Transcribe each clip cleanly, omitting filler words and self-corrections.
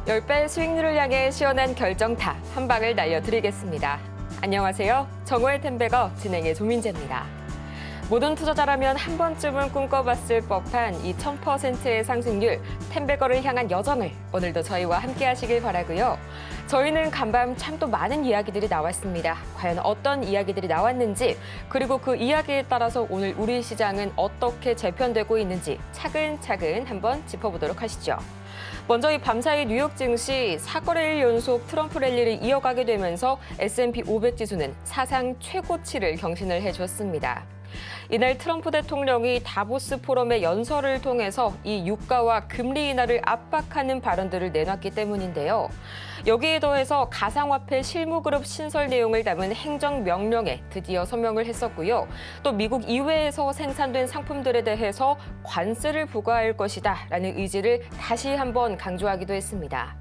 10배 수익률을 향해 시원한 결정타 한 방을 날려드리겠습니다. 안녕하세요. 정오의 템베거 진행의 조민재입니다. 모든 투자자라면 한 번쯤은 꿈꿔봤을 법한 이 1000%의 상승률, 템베거를 향한 여정을 오늘도 저희와 함께 하시길 바라고요. 저희는 간밤 참 또 많은 이야기들이 나왔습니다. 과연 어떤 이야기들이 나왔는지, 그리고 그 이야기에 따라서 오늘 우리 시장은 어떻게 재편되고 있는지 차근차근 한번 짚어보도록 하시죠. 먼저 이 밤사이 뉴욕 증시 4거래일 연속 트럼프 랠리를 이어가게 되면서 S&P 500 지수는 사상 최고치를 경신을 해줬습니다. 이날 트럼프 대통령이 다보스 포럼의 연설을 통해서 이 유가와 금리 인하를 압박하는 발언들을 내놨기 때문인데요. 여기에 더해서 가상화폐 실무그룹 신설 내용을 담은 행정명령에 드디어 서명을 했었고요. 또 미국 이외에서 생산된 상품들에 대해서 관세를 부과할 것이다라는 의지를 다시 한번 강조하기도 했습니다.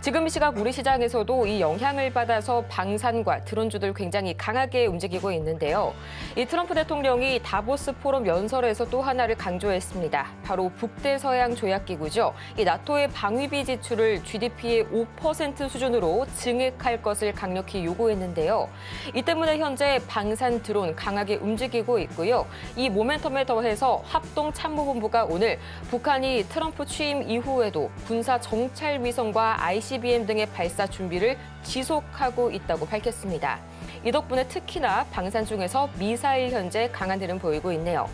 지금 이 시각 우리 시장에서도 이 영향을 받아서 방산과 드론주들 굉장히 강하게 움직이고 있는데요. 이 트럼프 대통령이 다보스 포럼 연설에서 또 하나를 강조했습니다. 바로 북대서양 조약기구죠. 이 나토의 방위비 지출을 GDP의 5% 수준으로 증액할 것을 강력히 요구했는데요. 이 때문에 현재 방산 드론 강하게 움직이고 있고요. 이 모멘텀에 더해서 합동참모본부가 오늘 북한이 트럼프 취임 이후에도 군사 정찰 위성과 ICBM 등의 발사 준비를 지속하고 있다고 밝혔습니다. 이 덕분에 특히나 방산 중에서 미사일 현재 강한 흐름 보이고 있네요.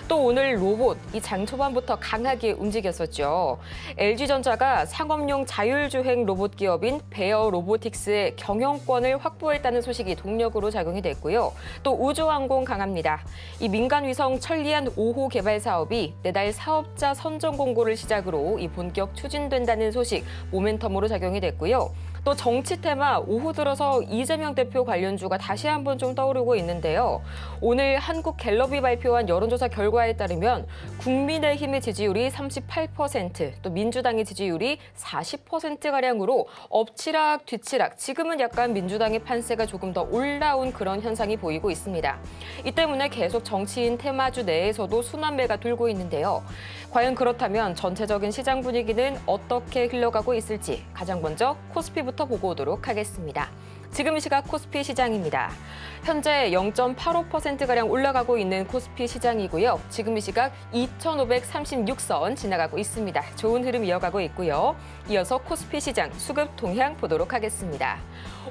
또 오늘 로봇, 이 장 초반부터 강하게 움직였었죠. LG전자가 상업용 자율주행 로봇 기업인 베어 로보틱스의 경영권을 확보했다는 소식이 동력으로 작용이 됐고요. 또 우주항공 강합니다. 이 민간위성 천리안 5호 개발 사업이 내달 사업자 선정 공고를 시작으로 이 본격 추진된다는 소식 모멘텀으로 작용이 됐고요. 또 정치 테마 오후 들어서 이재명 대표 관련주가 다시 한번 좀 떠오르고 있는데요. 오늘 한국갤럽이 발표한 여론조사 결과에 따르면 국민의힘의 지지율이 38%, 또 민주당의 지지율이 40%가량으로 엎치락 뒤치락, 지금은 약간 민주당의 판세가 조금 더 올라온 그런 현상이 보이고 있습니다. 이 때문에 계속 정치인 테마주 내에서도 순환매가 돌고 있는데요. 과연 그렇다면 전체적인 시장 분위기는 어떻게 흘러가고 있을지 가장 먼저 코스피부터 보고 오도록 하겠습니다. 지금 이 시각 코스피 시장입니다. 현재 0.85%가량 올라가고 있는 코스피 시장이고요. 지금 이 시각 2,536선 지나가고 있습니다. 좋은 흐름 이어가고 있고요. 이어서 코스피 시장 수급 동향 보도록 하겠습니다.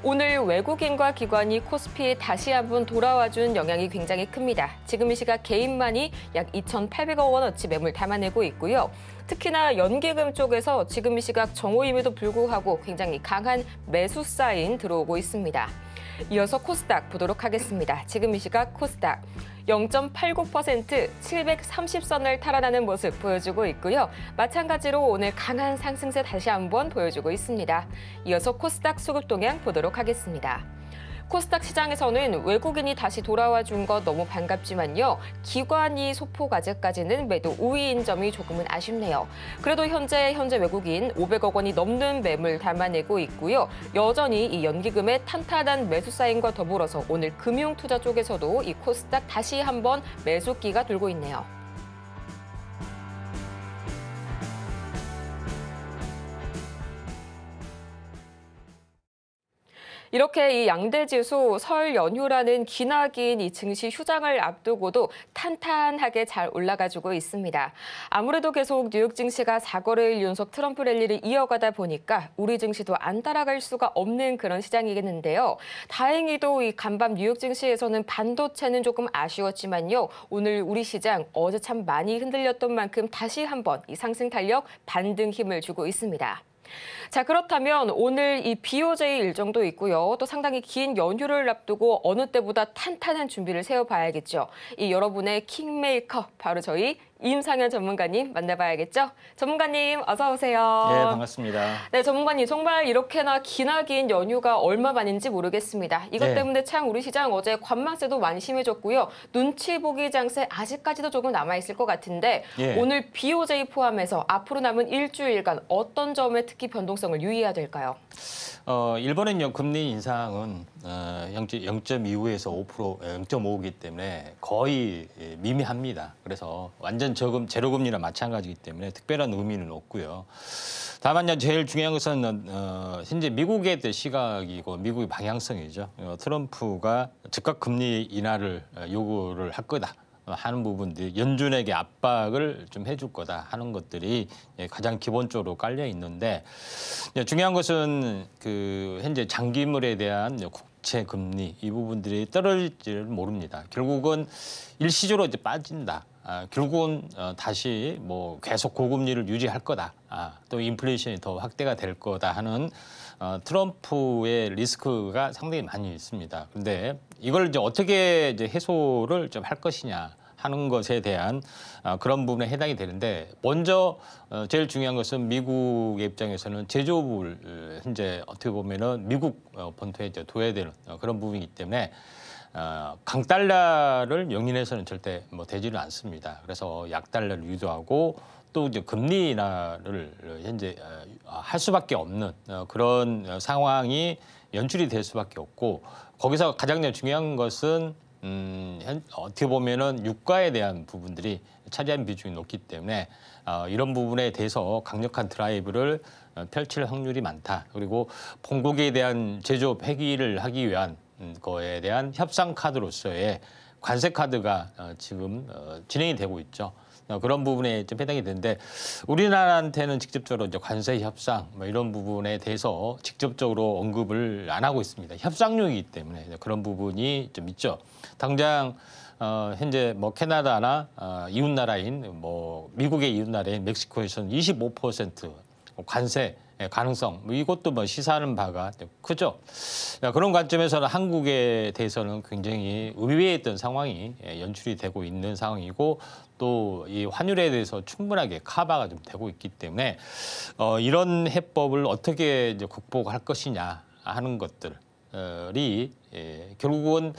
오늘 외국인과 기관이 코스피에 다시 한번 돌아와준 영향이 굉장히 큽니다. 지금 이 시각 개인만이 약 2,800억 원어치 매물 담아내고 있고요. 특히나 연기금 쪽에서 지금 이 시각 정오임에도 불구하고 굉장히 강한 매수 사인 들어오고 있습니다. 이어서 코스닥 보도록 하겠습니다. 지금 이 시각 코스닥 0.89% 730선을 탈환하는 모습 보여주고 있고요. 마찬가지로 오늘 강한 상승세 다시 한번 보여주고 있습니다. 이어서 코스닥 수급 동향 보도록 하겠습니다. 코스닥 시장에서는 외국인이 다시 돌아와 준 것 너무 반갑지만요. 기관이 소폭 아직까지는 매도 우위인 점이 조금은 아쉽네요. 그래도 현재 외국인 500억 원이 넘는 매물 담아내고 있고요. 여전히 이 연기금의 탄탄한 매수 사인과 더불어서 오늘 금융투자 쪽에서도 이 코스닥 다시 한번 매수기가 돌고 있네요. 이렇게 이 양대 지수 설 연휴라는 기나긴 이 증시 휴장을 앞두고도 탄탄하게 잘 올라가주고 있습니다. 아무래도 계속 뉴욕 증시가 4거래일 연속 트럼프 랠리를 이어가다 보니까 우리 증시도 안 따라갈 수가 없는 그런 시장이겠는데요. 다행히도 이 간밤 뉴욕 증시에서는 반도체는 조금 아쉬웠지만요. 오늘 우리 시장 어제 참 많이 흔들렸던 만큼 다시 한번 이 상승 탄력 반등 힘을 주고 있습니다. 자, 그렇다면 오늘 이 BOJ 일정도 있고요. 또 상당히 긴 연휴를 앞두고 어느 때보다 탄탄한 준비를 세워봐야겠죠. 이 여러분의 킹메이커, 바로 저희 임상현 전문가님 만나봐야겠죠? 전문가님 어서 오세요. 네, 반갑습니다. 네, 전문가님 정말 이렇게나 기나긴 연휴가 얼마 만인지 모르겠습니다. 이것 네. 때문에 참 우리 시장 어제 관망세도 많이 심해졌고요. 눈치 보기 장세 아직까지도 조금 남아있을 것 같은데 예. 오늘 BOJ 포함해서 앞으로 남은 일주일간 어떤 점에 특히 변동성을 유의해야 될까요? 일본은 금리 인상은 0.25에서 5%, 0.5이기 때문에 거의 미미합니다. 그래서 완전 완전 저금 제로금리나 마찬가지이기 때문에 특별한 의미는 없고요. 다만 제일 중요한 것은 현재 미국의 시각이고 미국의 방향성이죠. 트럼프가 즉각 금리 인하를 요구를 할 거다 하는 부분들이 연준에게 압박을 좀 해줄 거다 하는 것들이 가장 기본적으로 깔려 있는데 중요한 것은 그 현재 장기물에 대한 국채 금리 이 부분들이 떨어질지를 모릅니다. 결국은 일시적으로 이제 빠진다. 결국은 다시 뭐 계속 고금리를 유지할 거다. 또 인플레이션이 더 확대가 될 거다 하는 트럼프의 리스크가 상당히 많이 있습니다. 그런데 이걸 이제 어떻게 이제 해소를 좀 할 것이냐 하는 것에 대한 그런 부분에 해당이 되는데 먼저 제일 중요한 것은 미국의 입장에서는 제조업을 현재 어떻게 보면은 미국 본토에 이제 둬야 되는 그런 부분이기 때문에 강달러를 용인해서는 절대 뭐 되지는 않습니다. 그래서 약달러를 유도하고 또 이제 금리 인하를 현재 할 수밖에 없는 그런 상황이 연출이 될 수밖에 없고 거기서 가장 중요한 것은 어떻게 보면은 유가에 대한 부분들이 차지하는 비중이 높기 때문에 이런 부분에 대해서 강력한 드라이브를 펼칠 확률이 많다. 그리고 본국에 대한 제조업 폐기를 하기 위한 거에 대한 협상 카드로서의 관세 카드가 지금 진행이 되고 있죠. 그런 부분에 좀 해당이 되는데 우리나라한테는 직접적으로 이제 관세 협상 뭐 이런 부분에 대해서 직접적으로 언급을 안 하고 있습니다. 협상용이기 때문에 그런 부분이 좀 있죠. 당장 현재 뭐 캐나다나 이웃 나라인 뭐 미국의 이웃 나라인 멕시코에서는 25% 관세 가능성 이것도 뭐 시사하는 바가 크죠. 그런 관점에서는 한국에 대해서는 굉장히 의외했던 상황이 연출이 되고 있는 상황이고 또 이 환율에 대해서 충분하게 커버가 좀 되고 있기 때문에 이런 해법을 어떻게 이제 극복할 것이냐 하는 것들이 결국은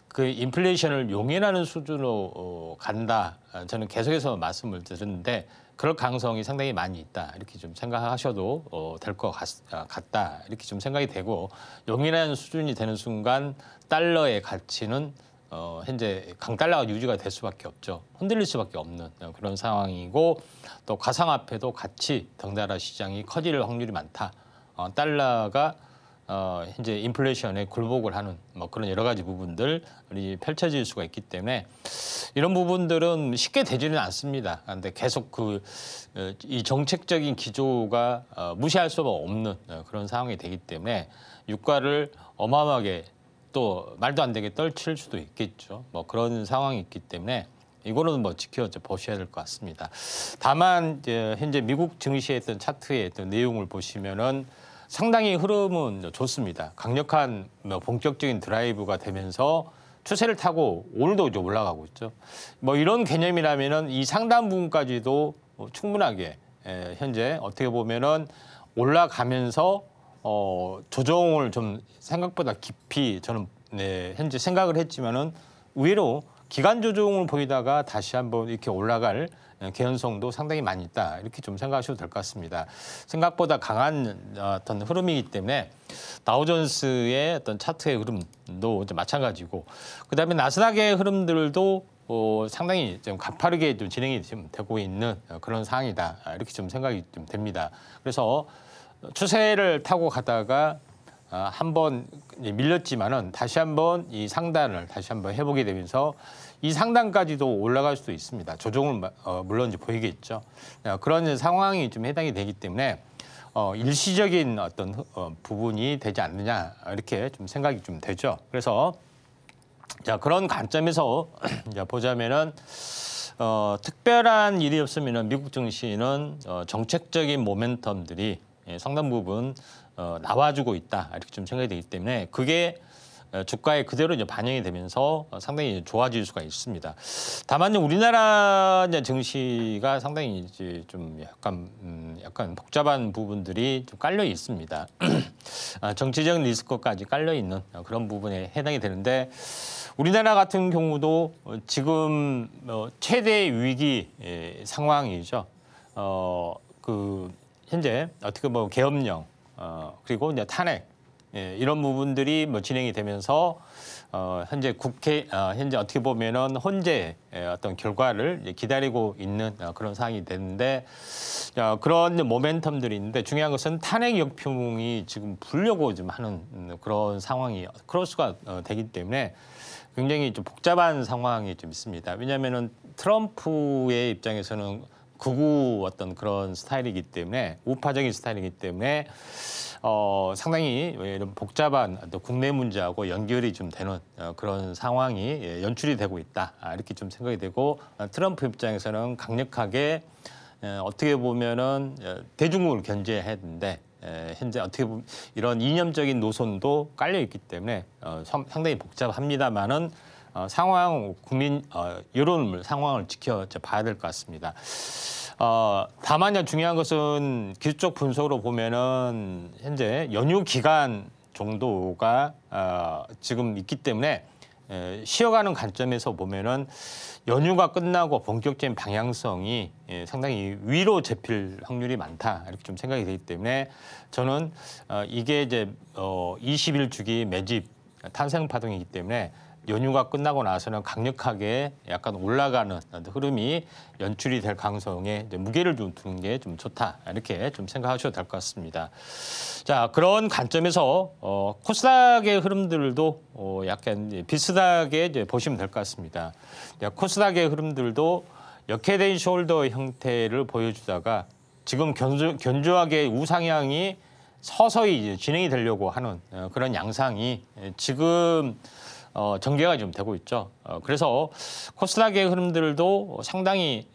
그 인플레이션을 용인하는 수준으로 간다. 저는 계속해서 말씀을 드렸는데 그럴 가능성이 상당히 많이 있다. 이렇게 좀 생각하셔도 될 것 같다. 이렇게 좀 생각이 되고 용인하는 수준이 되는 순간 달러의 가치는 현재 강달러가 유지가 될 수밖에 없죠. 흔들릴 수밖에 없는 그런 상황이고 또 가상화폐도 같이 덩달아 시장이 커질 확률이 많다. 달러가 현재 인플레이션에 굴복을 하는 뭐 그런 여러 가지 부분들이 펼쳐질 수가 있기 때문에 이런 부분들은 쉽게 되지는 않습니다. 그런데 계속 이 정책적인 기조가 무시할 수가 없는 그런 상황이 되기 때문에 유가를 어마어마하게 또 말도 안 되게 떨칠 수도 있겠죠. 뭐 그런 상황이 있기 때문에 이거는 뭐 지켜보셔야 될 것 같습니다. 다만 이제 현재 미국 증시의 어떤 차트의 어떤 내용을 보시면은 상당히 흐름은 좋습니다. 강력한 본격적인 드라이브가 되면서 추세를 타고 오늘도 이제 올라가고 있죠. 뭐 이런 개념이라면은 이 상단 부분까지도 충분하게 현재 어떻게 보면은 올라가면서 조정을 좀 생각보다 깊이 저는 현재 생각을 했지만은 의외로 기간 조정을 보이다가 다시 한번 이렇게 올라갈 개연성도 상당히 많이 있다. 이렇게 좀 생각하셔도 될 것 같습니다. 생각보다 강한 어떤 흐름이기 때문에 다우존스의 어떤 차트의 흐름도 마찬가지고 그다음에 나스닥의 흐름들도 상당히 좀 가파르게 좀 진행이 좀 되고 있는 그런 상황이다. 이렇게 좀 생각이 좀 됩니다. 그래서 추세를 타고 가다가 한번 밀렸지만은 다시 한번 이 상단을 다시 한번 해보게 되면서 이 상단까지도 올라갈 수도 있습니다. 조정을 물론 이제 보이겠죠. 그런 상황이 좀 해당이 되기 때문에 일시적인 어떤 부분이 되지 않느냐 이렇게 좀 생각이 좀 되죠. 그래서 자 그런 관점에서 보자면은 특별한 일이 없으면은 미국 증시는 정책적인 모멘텀들이 상당 부분 나와주고 있다 이렇게 좀 생각이 되기 때문에 그게 주가에 그대로 이제 반영이 되면서 상당히 좋아질 수가 있습니다. 다만 우리나라 이제 증시가 상당히 이제 좀 약간 복잡한 부분들이 좀 깔려 있습니다. 정치적 리스크까지 깔려 있는 그런 부분에 해당이 되는데 우리나라 같은 경우도 지금 최대 위기 상황이죠. 현재 어떻게 보면 계엄령 그리고 이제 탄핵 이런 부분들이 뭐 진행이 되면서 현재 현재 어떻게 보면은 헌재의 어떤 결과를 이제 기다리고 있는 그런 상황이 되는데 그런 모멘텀들이 있는데 중요한 것은 탄핵 역풍이 지금 불려고 좀 하는 그런 상황이 크로스가 되기 때문에 굉장히 좀 복잡한 상황이 좀 있습니다. 왜냐하면은 트럼프의 입장에서는 극우 어떤 그런 스타일이기 때문에 우파적인 스타일이기 때문에 상당히 이런 복잡한 국내 문제하고 연결이 좀 되는 그런 상황이 연출이 되고 있다 이렇게 좀 생각이 되고 트럼프 입장에서는 강력하게 어떻게 보면은 대중국을 견제해야 되는데 현재 어떻게 보면 이런 이념적인 노선도 깔려 있기 때문에 상당히 복잡합니다만은 상황 국민 여론 상황을 지켜봐야 될 것 같습니다. 다만요 중요한 것은 기술적 분석으로 보면은 현재 연휴 기간 정도가 지금 있기 때문에 쉬어가는 관점에서 보면은 연휴가 끝나고 본격적인 방향성이 상당히 위로 잡힐 확률이 많다 이렇게 좀 생각이 되기 때문에 저는 이게 이제 21주기 매집 탄생 파동이기 때문에 연휴가 끝나고 나서는 강력하게 약간 올라가는 흐름이 연출이 될 가능성에 무게를 좀 두는 게 좀 좋다 이렇게 좀 생각하셔도 될 것 같습니다. 자 그런 관점에서 코스닥의 흐름들도 약간 비슷하게 이제 보시면 될 것 같습니다. 코스닥의 흐름들도 역헤드앤 숄더 형태를 보여주다가 지금 견조하게 우상향이 서서히 이제 진행이 되려고 하는 그런 양상이 지금 전개가 좀 되고 있죠. 그래서 코스닥의 흐름들도 상당히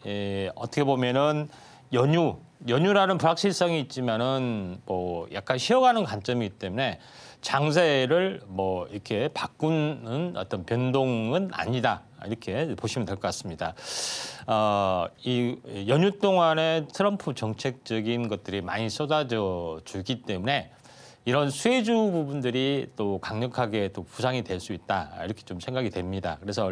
어떻게 보면은 연휴라는 불확실성이 있지만은 뭐 약간 쉬어가는 관점이기 때문에 장세를 뭐 이렇게 바꾸는 어떤 변동은 아니다 이렇게 보시면 될 것 같습니다. 이 연휴 동안에 트럼프 정책적인 것들이 많이 쏟아져 주기 때문에 이런 수혜주 부분들이 또 강력하게 또 부상이 될 수 있다 이렇게 좀 생각이 됩니다. 그래서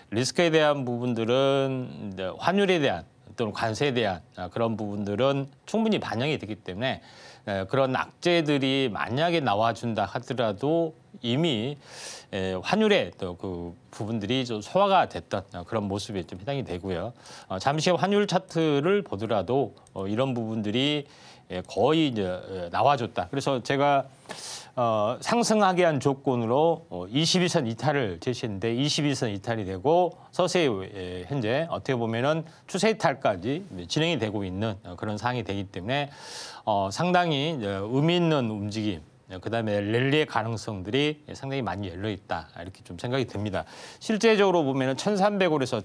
리스크에 대한 부분들은 환율에 대한 또는 관세에 대한 그런 부분들은 충분히 반영이 되기 때문에 그런 악재들이 만약에 나와준다 하더라도 이미 환율의 또 그 부분들이 좀 소화가 됐던 그런 모습에 좀 해당이 되고요. 잠시 환율 차트를 보더라도 이런 부분들이 거의 이제 나와줬다. 그래서 제가 상승하게 한 조건으로 22선 이탈을 제시했는데 22선 이탈이 되고 서서히 현재 어떻게 보면은 추세 이탈까지 진행이 되고 있는 그런 상황이 되기 때문에 상당히 의미 있는 움직임. 그다음에 랠리의 가능성들이 상당히 많이 열려 있다 이렇게 좀 생각이 듭니다. 실제적으로 보면은 1,300원에서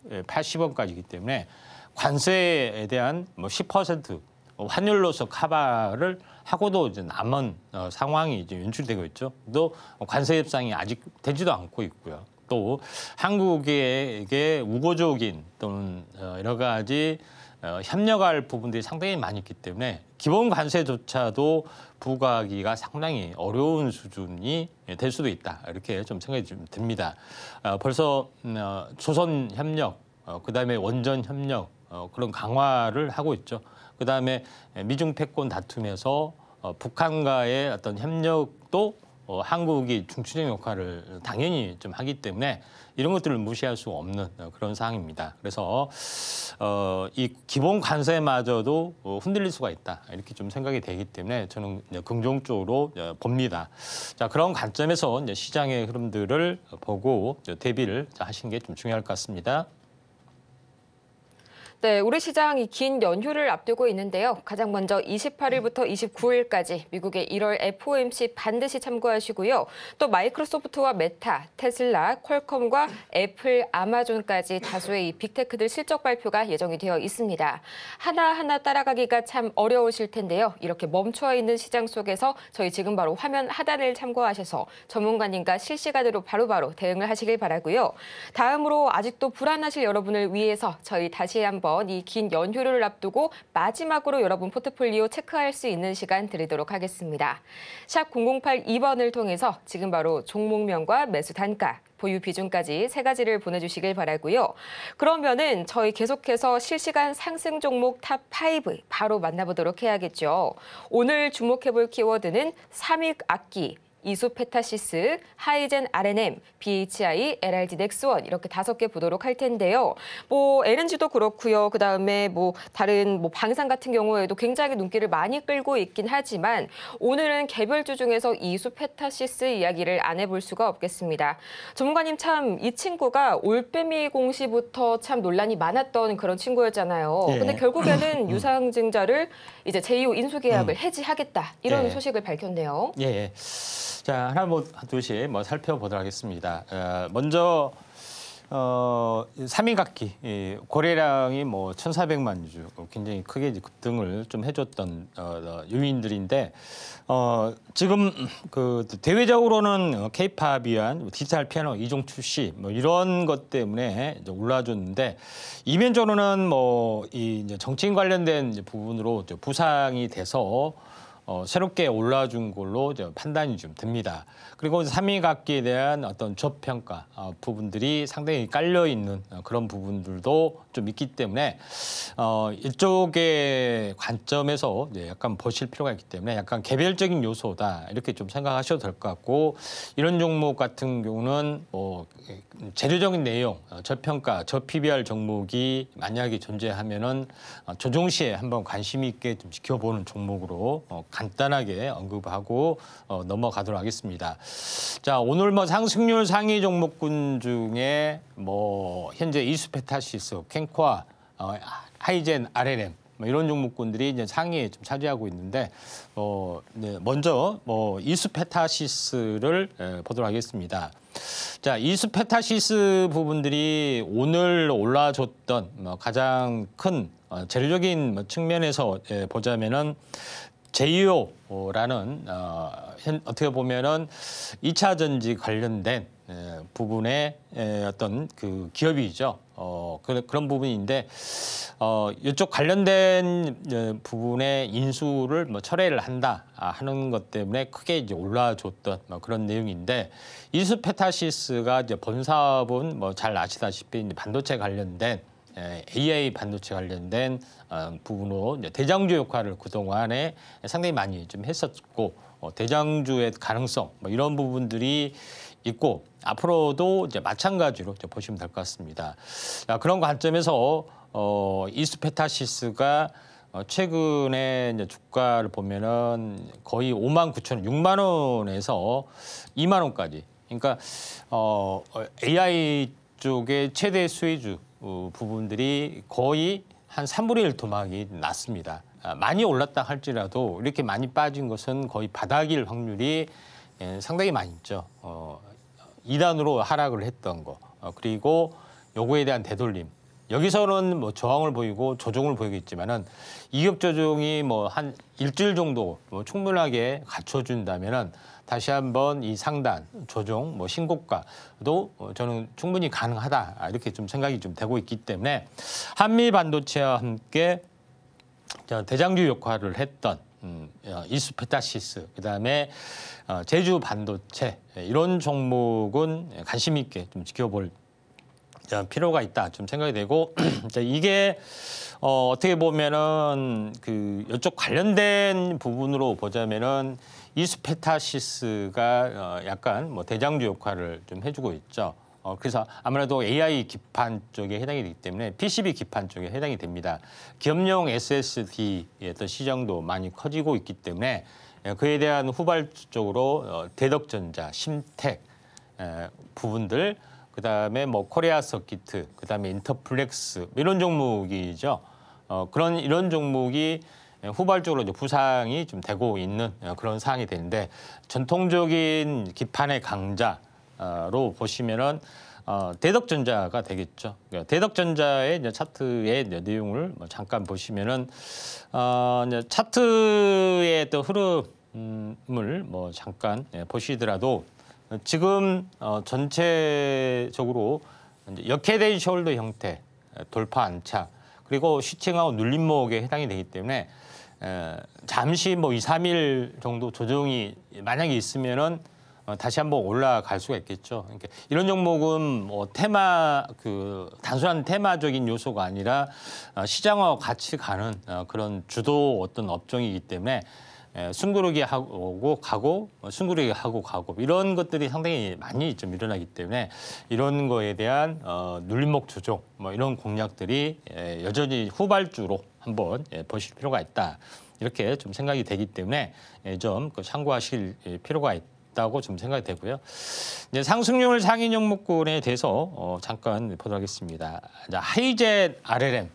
1,480원까지이기 때문에 관세에 대한 뭐 10% 환율로서 커버를 하고도 이제 남은 상황이 이제 연출되고 있죠. 또 관세 협상이 아직 되지도 않고 있고요. 또 한국에게 우호적인 또는 여러 가지 협력할 부분들이 상당히 많이 있기 때문에 기본 관세조차도 부과하기가 상당히 어려운 수준이 될 수도 있다. 이렇게 좀 생각이 좀 듭니다. 벌써 조선 협력, 그다음에 원전 협력 그런 강화를 하고 있죠. 그다음에 미중 패권 다툼에서 북한과의 어떤 협력도 한국이 중추적 역할을 당연히 좀 하기 때문에 이런 것들을 무시할 수 없는 그런 상황입니다. 그래서 이 기본 관세마저도 흔들릴 수가 있다 이렇게 좀 생각이 되기 때문에 저는 긍정적으로 봅니다. 자 그런 관점에서 이제 시장의 흐름들을 보고 대비를 하시는 게 좀 중요할 것 같습니다. 네, 우리 시장이 긴 연휴를 앞두고 있는데요. 가장 먼저 28일부터 29일까지 미국의 1월 FOMC 반드시 참고하시고요. 또 마이크로소프트와 메타, 테슬라, 퀄컴과 애플, 아마존까지 다수의 이 빅테크들 실적 발표가 예정이 되어 있습니다. 하나하나 따라가기가 참 어려우실 텐데요. 이렇게 멈춰 있는 시장 속에서 저희 지금 바로 화면 하단을 참고하셔서 전문가님과 실시간으로 바로바로 대응을 하시길 바라고요. 다음으로 아직도 불안하실 여러분을 위해서 저희 다시 한번 한번 이 긴 연휴를 앞두고 마지막으로 여러분 포트폴리오 체크할 수 있는 시간 드리도록 하겠습니다. 샵 0082번을 통해서 지금 바로 종목명과 매수 단가, 보유 비중까지 세 가지를 보내주시길 바라고요. 그러면은 저희 계속해서 실시간 상승 종목 탑5 바로 만나보도록 해야겠죠. 오늘 주목해볼 키워드는 삼익악기, 이수페타시스, 하이젠 RNM, BHI, LRD 넥스원 이렇게 5개 보도록 할 텐데요. 뭐 LNG도 그렇고요. 그다음에 뭐 다른 뭐 방산 같은 경우에도 굉장히 눈길을 많이 끌고 있긴 하지만 오늘은 개별주 중에서 이수페타시스 이야기를 안 해볼 수가 없겠습니다. 전문가님 참 이 친구가 올빼미 공시부터 참 논란이 많았던 그런 친구였잖아요. 예. 근데 결국에는 유상증자를 이제 제2호 인수계약을 해지하겠다 이런 예. 소식을 밝혔네요. 예. 자, 하나 둘씩 살펴보도록 하겠습니다. 먼저 삼익악기 거래량이 1,400만 주 굉장히 크게 이제 급등을 좀 해줬던 요인들인데 지금 그 대외적으로는 K-팝 위한 디지털 피아노 이종 출시 이런 것 때문에 이제 올라줬는데 이면적으로는 이 이제 정치인 관련된 이제 부분으로 이제 부상이 돼서 새롭게 올라준 걸로 판단이 좀 듭니다. 그리고 삼익악기에 대한 어떤 저평가 부분들이 상당히 깔려 있는 그런 부분들도 좀 있기 때문에 이쪽의 관점에서 약간 보실 필요가 있기 때문에 약간 개별적인 요소다 이렇게 좀 생각하셔도 될 것 같고, 이런 종목 같은 경우는 재료적인 내용, 저평가, 저PBR 종목이 만약에 존재하면은 조정 시에 한번 관심 있게 좀 지켜보는 종목으로 간단하게 언급하고 넘어가도록 하겠습니다. 자, 오늘 상승률 상위 종목군 중에 현재 이수페타시스, 캔코아, 하이젠 RNM 이런 종목군들이 이제 상위에 좀 차지하고 있는데 먼저 이수페타시스를 보도록 하겠습니다. 자, 이수페타시스 부분들이 오늘 올라줬던 가장 큰 재료적인 측면에서 보자면은 제2호라는 어떻게 보면은 2차 전지 관련된 부분의 어떤 그 기업이죠. 그런 부분인데 이쪽 관련된 부분의 인수를 철회를 한다 하는 것 때문에 크게 이제 올라줬던 그런 내용인데, 이수페타시스가 이제 본 사업은 잘 아시다시피 이제 반도체 관련된 AI 반도체 관련된 부분으로 이제 대장주 역할을 그동안에 상당히 많이 좀 했었고, 대장주의 가능성 이런 부분들이 있고 앞으로도 이제 마찬가지로 이제 보시면 될 것 같습니다. 그런 관점에서 이수페타시스가 최근에 이제 주가를 보면은 거의 59,000원, 6만 원에서 2만 원까지. 그러니까 AI 쪽의 최대 수혜주 부분들이 거의 한 3분의 1 토막이 났습니다. 많이 올랐다 할지라도 이렇게 많이 빠진 것은 거의 바닥일 확률이 상당히 많이 있죠. 2단으로 하락을 했던 거, 그리고 요거에 대한 되돌림. 여기서는 저항을 보이고 조정을 보이겠지만은 이격 조정이 한 일주일 정도 충분하게 갖춰준다면은 다시 한번 이 상단 조정 신고가도 저는 충분히 가능하다 이렇게 좀 생각이 좀 되고 있기 때문에 한미 반도체와 함께 대장주 역할을 했던 이수페타시스, 그다음에 제주 반도체 이런 종목은 관심 있게 좀 지켜볼 필요가 있다 좀 생각이 되고 이게 어떻게 보면은 이쪽 관련된 부분으로 보자면은 이수페타시스가 약간 대장주 역할을 좀 해주고 있죠. 그래서 아무래도 AI 기판 쪽에 해당이 되기 때문에 PCB 기판 쪽에 해당이 됩니다. 기업용 SSD의 어떤 시장도 많이 커지고 있기 때문에 그에 대한 후발적으로 대덕전자, 심텍 부분들, 그다음에 코리아 서키트, 그다음에 인터플렉스 이런 종목이죠. 이런 종목이 후발적으로 이제 부상이 좀 되고 있는 그런 상황이 되는데, 전통적인 기판의 강자로 보시면은 대덕전자가 되겠죠. 대덕전자의 이제 차트의 이제 내용을 잠깐 보시면은 이제 차트의 또 흐름을 잠깐 보시더라도 지금 전체적으로 이제 역헤드앤숄더 형태 돌파 안착, 그리고 슈팅하고 눌림목에 해당이 되기 때문에 잠시 뭐 2, 3일 정도 조정이 만약에 있으면은 다시 한번 올라갈 수가 있겠죠. 그러니까 이런 종목은 뭐 단순한 테마적인 요소가 아니라 시장과 같이 가는 그런 주도 어떤 업종이기 때문에 숨고르기 하고 가고 숨고르기 하고 가고 이런 것들이 상당히 많이 좀 일어나기 때문에 이런 거에 대한 눌림목 조정 뭐 이런 공략들이 여전히 후발주로 한번 보실 필요가 있다. 이렇게 좀 생각이 되기 때문에 좀 참고하실 필요가 있다고 좀 생각이 되고요. 이제 상승률 상위 종목군에 대해서 잠깐 보도록 하겠습니다. 하이젯 RLM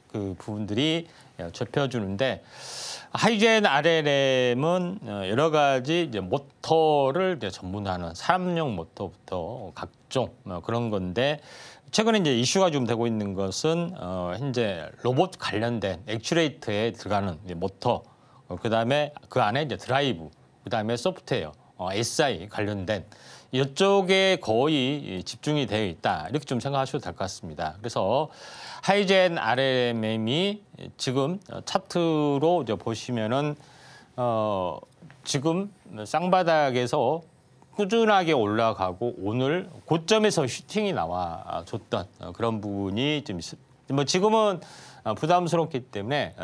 그 부분들이 접혀주는데 하이젯 RLM은 여러 가지 이제 모터를 이제 전문하는 사람용 모터부터 각종 그런 건데 최근에 이제 이슈가 좀 되고 있는 것은 현재 로봇 관련된 액추레이터에 들어가는 이제 모터, 그다음에 그 안에 이제 드라이브, 그다음에 소프트웨어, SI 관련된 이쪽에 거의 집중이 되어 있다. 이렇게 좀 생각하셔도 될 것 같습니다. 그래서 하이젯 RLM이 지금 차트로 이제 보시면은 지금 쌍바닥에서 꾸준하게 올라가고 오늘 고점에서 슈팅이 나와줬던 그런 부분이 좀 있습니다. 뭐 지금은 부담스럽기 때문에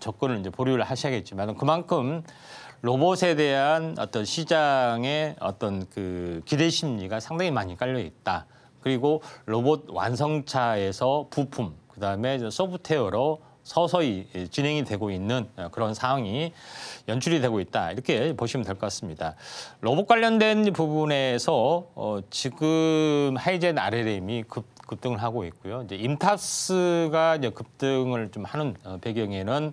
접근을 이제 보류를 하셔야겠지만 그만큼 로봇에 대한 어떤 시장의 어떤 그 기대 심리가 상당히 많이 깔려 있다. 그리고 로봇 완성차에서 부품, 그다음에 소프트웨어로 서서히 진행이 되고 있는 그런 상황이 연출이 되고 있다. 이렇게 보시면 될 것 같습니다. 로봇 관련된 부분에서 지금 하이젯 RLM이 급등을 하고 있고요. 이제 임탑스가 이제 급등을 좀 하는 배경에는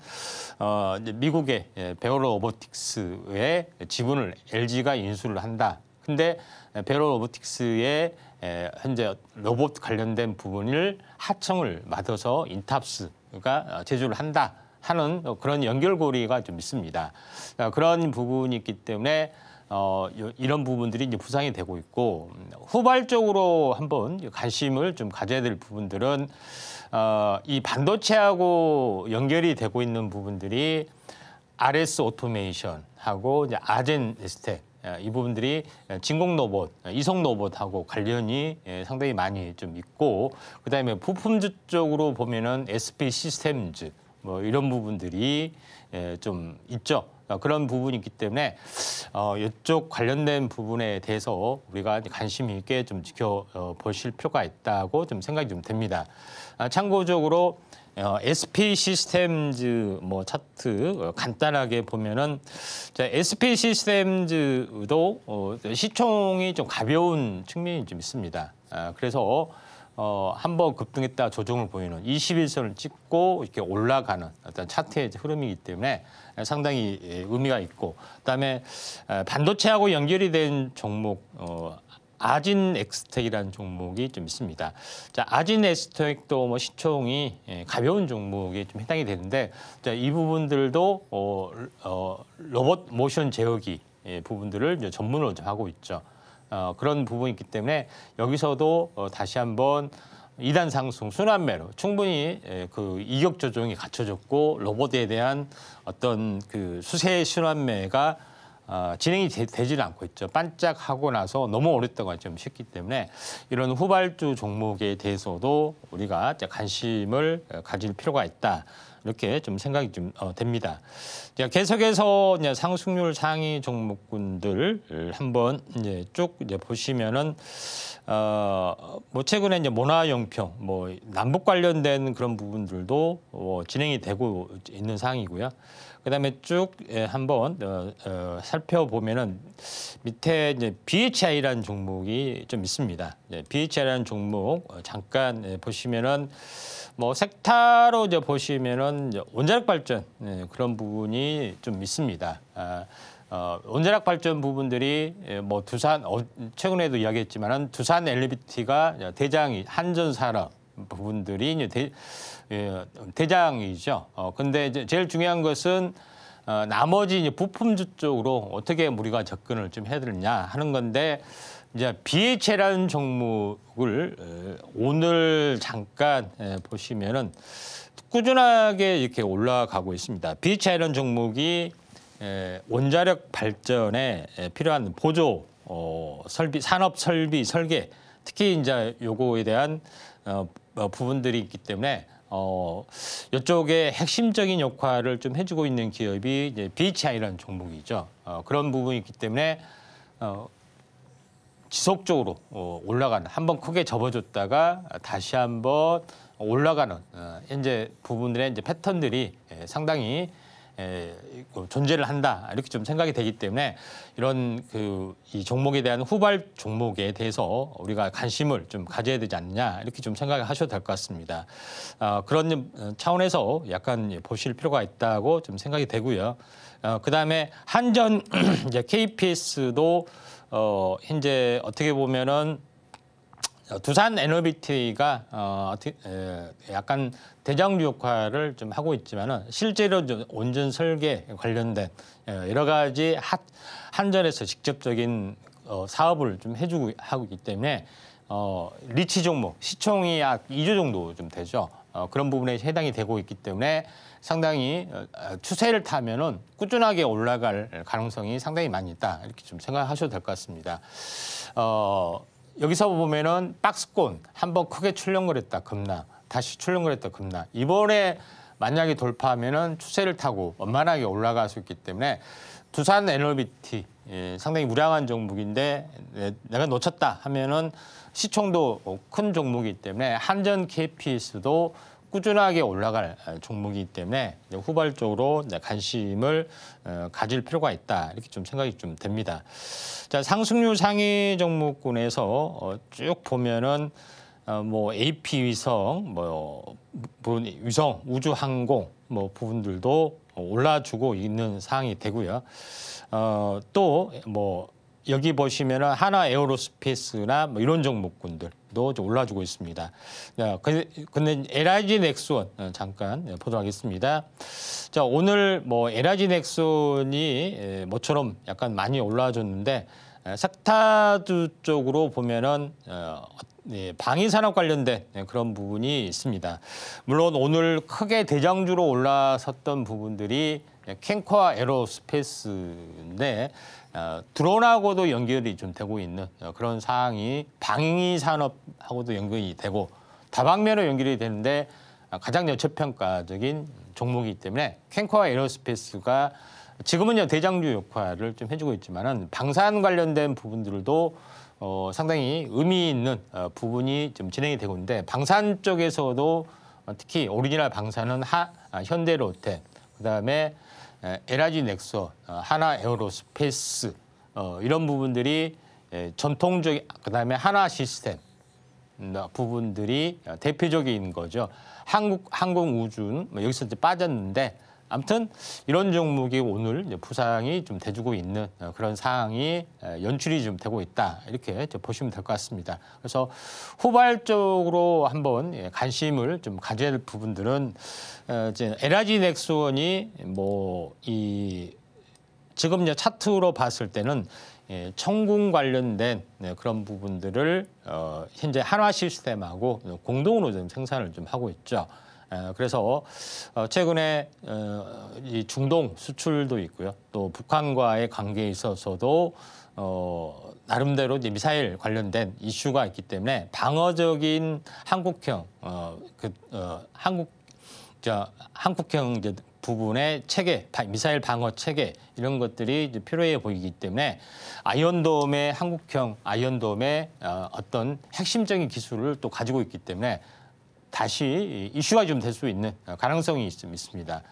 이제 미국의 베어 로보틱스의 지분을 LG가 인수를 한다. 근데 베어 로보틱스의 현재 로봇 관련된 부분을 하청을 맡아서 인탑스가 제조를 한다 하는 그런 연결고리가 좀 있습니다. 그런 부분이 있기 때문에 이런 부분들이 이제 부상이 되고 있고 후발적으로 한번 관심을 좀 가져야 될 부분들은 이 반도체하고 연결이 되고 있는 부분들이 RS 오토메이션하고 이제 아젠 스택 이 부분들이 진공 로봇, 이송 로봇하고 관련이 상당히 많이 좀 있고 그다음에 부품주 쪽으로 보면은 SP 시스템즈 뭐 이런 부분들이 좀 있죠. 그런 부분이 있기 때문에 이쪽 관련된 부분에 대해서 우리가 관심 있게 좀 지켜보실 필요가 있다고 좀 생각이 좀 됩니다. 참고적으로 SP 시스템즈 뭐 차트 간단하게 보면은 SP 시스템즈도 시총이 좀 가벼운 측면이 좀 있습니다. 그래서 한번 급등했다 조정을 보이는 21선을 찍고 이렇게 올라가는 어떤 차트의 흐름이기 때문에 상당히 의미가 있고 그다음에 반도체하고 연결이 된 종목 아진 엑스텍이라는 종목이 좀 있습니다. 자, 아진 엑스텍도 뭐 시총이 가벼운 종목에 좀 해당이 되는데 자, 이 부분들도 로봇 모션 제어기 부분들을 이제 전문으로 좀 하고 있죠. 그런 부분이 있기 때문에 여기서도 다시 한번 2단 상승 순환매로 충분히 그 이격 조정이 갖춰졌고 로봇에 대한 어떤 그 수세 순환매가 진행이 되지는 않고 있죠. 반짝하고 나서 너무 오랫동안 좀 쉬었기 때문에 이런 후발주 종목에 대해서도 우리가 관심을 가질 필요가 있다. 이렇게 좀 생각이 좀 됩니다. 계속해서 이제 상승률 상위 종목군들 한번 이제 쭉 이제 보시면은 뭐 최근에 이제 모나용평, 뭐 남북 관련된 그런 부분들도 진행이 되고 있는 상황이고요. 그다음에 쭉 한번 살펴보면은 밑에 이제 BHI라는 종목이 좀 있습니다. BHI라는 종목 잠깐 보시면은 뭐 섹터로 이제 보시면은 이제 원자력 발전 그런 부분이 좀 있습니다. 원자력 발전 부분들이 뭐 두산 최근에도 이야기했지만은 두산 LBT가 대장이 한전산업 부분들이 이제 대장이죠. 근데 이제 제일 중요한 것은 나머지 이제 부품주 쪽으로 어떻게 우리가 접근을 좀 해야 되느냐 하는 건데 이제 BH라는 종목을 오늘 잠깐 보시면은 꾸준하게 이렇게 올라가고 있습니다. BH라는 종목이 원자력 발전에 필요한 보조 설비, 산업 설비 설계, 특히 이제 요거에 대한 부분들이 있기 때문에 이쪽에 핵심적인 역할을 좀 해주고 있는 기업이 이제 BHI라는 종목이죠. 그런 부분이 있기 때문에 지속적으로 올라가는, 한번 크게 접어줬다가 다시 한번 올라가는 현재 부분들의 이제 패턴들이 상당히 존재를 한다 이렇게 좀 생각이 되기 때문에 이런 이 종목에 대한 후발 종목에 대해서 우리가 관심을 좀 가져야 되지 않느냐 이렇게 좀 생각하셔도 될 것 같습니다. 그런 차원에서 약간 보실 필요가 있다고 좀 생각이 되고요. 그다음에 한전 이제 KPS도 현재 어떻게 보면은 두산 에너비티가 약간 대장주 역할을 좀 하고 있지만은 실제로 원전 설계 관련된 여러 가지 한전에서 직접적인 사업을 좀 해주고 하고 있기 때문에 리치 종목 시총이 약 2조 정도 좀 되죠. 그런 부분에 해당이 되고 있기 때문에 상당히 추세를 타면은 꾸준하게 올라갈 가능성이 상당히 많이 있다 이렇게 좀 생각하셔도 될 것 같습니다. 여기서 보면은 박스권 한번 크게 출렁거렸다 급락, 다시 출렁거렸다 급락. 이번에 만약에 돌파하면은 추세를 타고 원만하게 올라갈 수 있기 때문에 두산 에너비티 상당히 무량한 종목인데 내가 놓쳤다 하면은 시총도 큰 종목이기 때문에 한전 KPS도 꾸준하게 올라갈 종목이기 때문에 후발적으로 관심을 가질 필요가 있다 이렇게 좀 생각이 좀 됩니다. 자, 상승률 상위 종목군에서 쭉 보면은 뭐 AP 위성, 위성, 우주항공 부분들도 올라주고 있는 상황이 되고요. 또 여기 보시면은 하나 에어로스페이스나 이런 종목군들도 좀 올라주고 있습니다. 근데 LIG 넥슨 잠깐 보도록 하겠습니다. 자, 오늘 LIG 넥슨이 모처럼 약간 많이 올라와줬는데 섹타주 쪽으로 보면은 방위산업 관련된 그런 부분이 있습니다. 물론 오늘 크게 대장주로 올라섰던 부분들이 캔코아 에어로스페이스인데 드론하고도 연결이 좀 되고 있는 그런 상황이 방위산업하고도 연결이 되고 다방면으로 연결이 되는데 가장 저평가적인 종목이기 때문에 캔코아 에어로스페이스가 지금은요 대장주 역할을 좀 해주고 있지만은 방산 관련된 부분들도 상당히 의미 있는 부분이 좀 진행이 되고 있는데 방산 쪽에서도 특히 오리지널 방산은 현대로템, 그다음에 LIG 넥슨, 하나 에어로스페이스 이런 부분들이 전통적인 그다음에 하나 시스템 부분들이 대표적인 거죠. 항공우주는 여기서 이제 빠졌는데 아무튼 이런 종목이 오늘 부상이 좀 돼주고 있는 그런 상황이 연출이 좀 되고 있다 이렇게 보시면 될 것 같습니다. 그래서 후발적으로 한번 관심을 좀 가져야 할 부분들은 이제 LIG 넥슨이 지금 이제 차트로 봤을 때는 천궁 관련된 그런 부분들을 현재 한화 시스템하고 공동으로 좀 생산을 좀 하고 있죠. 그래서 최근에 이 중동 수출도 있고요. 또 북한과의 관계에 있어서도 나름대로 이제 미사일 관련된 이슈가 있기 때문에 방어적인 한국형 한국형 이제 부분의 체계, 미사일 방어 체계 이런 것들이 이제 필요해 보이기 때문에 아이언돔의 한국형 아이언돔의 어떤 핵심적인 기술을 또 가지고 있기 때문에 다시 이슈가 좀 될 수 있는 가능성이 있습니다.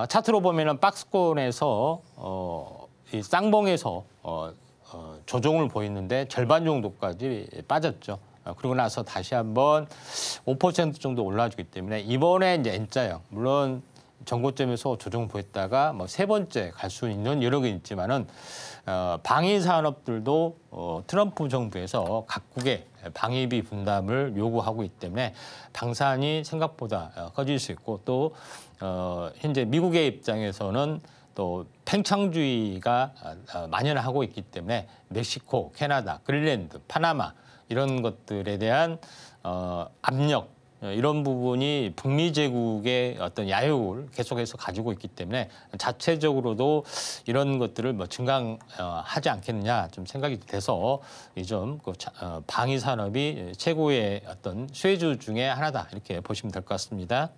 차트로 보면은 박스권에서 이 쌍봉에서 조정을 보이는데 절반 정도까지 빠졌죠. 그러고 나서 다시 한번 5% 정도 올라주기 때문에 이번에 이제 N자형 물론 전고점에서 조정 보였다가 세 번째 갈 수 있는 여러 개 있지만은 방위 산업들도 트럼프 정부에서 각국의 방위비 분담을 요구하고 있기 때문에 방산이 생각보다 커질 수 있고 또 현재 미국의 입장에서는 또 팽창주의가 만연하고 있기 때문에 멕시코, 캐나다, 그린랜드, 파나마 이런 것들에 대한 압력 이런 부분이 북미 제국의 어떤 야욕을 계속해서 가지고 있기 때문에 자체적으로도 이런 것들을 뭐 증강하지 않겠느냐 좀 생각이 돼서 이 점 방위 산업이 최고의 어떤 수혜주 중에 하나다 이렇게 보시면 될 것 같습니다.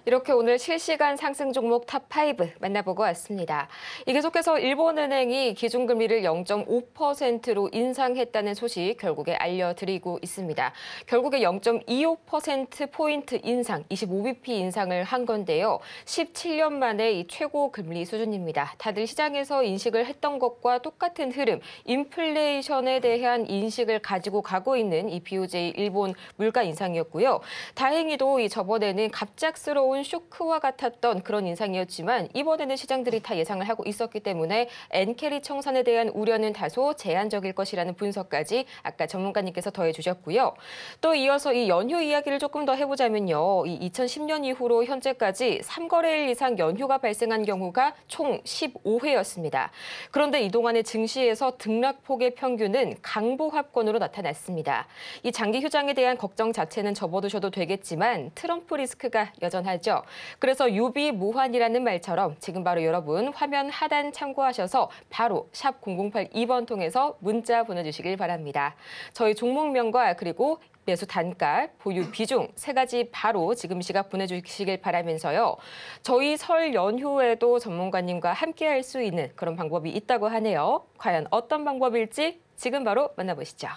이렇게 오늘 실시간 상승 종목 탑5 만나보고 왔습니다. 계속해서 일본은행이 기준금리를 0.5%로 인상했다는 소식 결국에 알려드리고 있습니다. 결국에 0.25%포인트 인상, 25bp 인상을 한 건데요. 17년 만에 이 최고 금리 수준입니다. 다들 시장에서 인식을 했던 것과 똑같은 흐름, 인플레이션에 대한 인식을 가지고 가고 있는 이 BOJ 일본 물가 인상이었고요. 다행히도 저번에는 갑작스러운 쇼크와 같았던 그런 인상이었지만 이번에는 시장들이 다 예상을 하고 있었기 때문에 엔캐리 청산에 대한 우려는 다소 제한적일 것이라는 분석까지 아까 전문가님께서 더해주셨고요. 또 이어서 이 연휴 이야기를 조금 더 해보자면요. 이 2010년 이후로 현재까지 3거래일 이상 연휴가 발생한 경우가 총 15회였습니다. 그런데 이동안의 증시에서 등락폭의 평균은 강보합권으로 나타났습니다. 이 장기 휴장에 대한 걱정 자체는 접어두셔도 되겠지만 트럼프 리스크가 여전하죠. 그래서 유비무환이라는 말처럼 지금 바로 여러분 화면 하단 참고하셔서 바로 샵 0082번 통해서 문자 보내주시길 바랍니다. 저희 종목명과 그리고 매수 단가, 보유 비중 세 가지 바로 지금 시각 보내주시길 바라면서요. 저희 설 연휴에도 전문가님과 함께할 수 있는 그런 방법이 있다고 하네요. 과연 어떤 방법일지 지금 바로 만나보시죠.